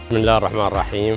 बिस्मिल्लाहिर्रहमानिर्रहीम।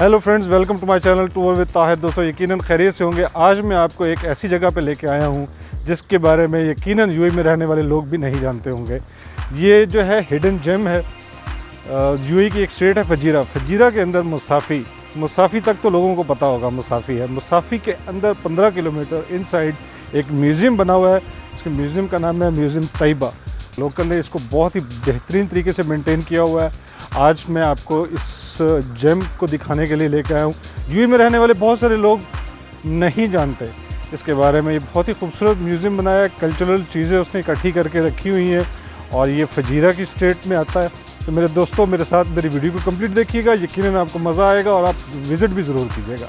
Hello friends, welcome to my channel tour with Tahir. दोस्तों यकीनन खैरियत से होंगे। आज मैं आपको एक ऐसी जगह पे लेके आया हूँ जिसके बारे में यकीनन यूएई में रहने वाले लोग भी नहीं जानते होंगे। ये जो है हिडन जेम है। यूएई की एक स्टेट है फजीरा के अंदर मुसाफ़ी तक तो लोगों को पता होगा मुसाफ़ी है। मुसाफ़ी के अंदर 15 किलोमीटर इनसाइड एक म्यूज़ियम बना हुआ है। इसके म्यूज़ियम का नाम है म्यूज़ियम तैयबा। लोकल ने इसको बहुत ही बेहतरीन तरीके से मेंटेन किया हुआ है। आज मैं आपको इस जेम को दिखाने के लिए लेकर आया हूँ। यूएई में रहने वाले बहुत सारे लोग नहीं जानते इसके बारे में। ये बहुत ही खूबसूरत म्यूज़ियम बनाया है। कल्चरल चीज़ें उसने इकट्ठी करके रखी हुई हैं और ये फजीरा की स्टेट में आता है। तो मेरे दोस्तों, मेरे साथ मेरी वीडियो को कंप्लीट देखिएगा, यकीनन आपको मज़ा आएगा और आप विज़िट भी ज़रूर कीजिएगा।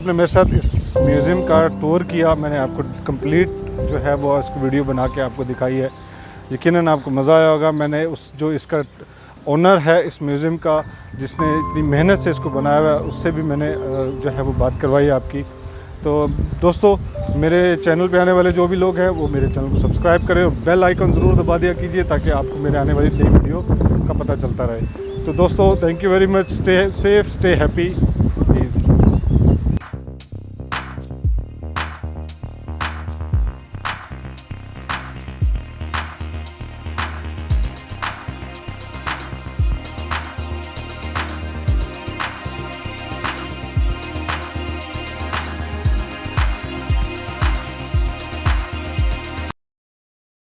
आपने मेरे साथ इस म्यूज़ियम का टूर किया, मैंने आपको कंप्लीट जो है वो इसको वीडियो बना के आपको दिखाई है। यकीनन आपको मज़ा आया होगा। मैंने उस जो इसका ओनर है इस म्यूज़ियम का, जिसने इतनी मेहनत से इसको बनाया हुआ है, उससे भी मैंने जो है वो बात करवाई आपकी। तो दोस्तों, मेरे चैनल पे आने वाले जो भी लोग हैं वो मेरे चैनल को सब्सक्राइब करें और बेल आइकन ज़रूर दबा दिया कीजिए ताकि आपको मेरे आने वाली नई वीडियो का पता चलता रहे। तो दोस्तों, thank you very much. Stay safe, stay happy.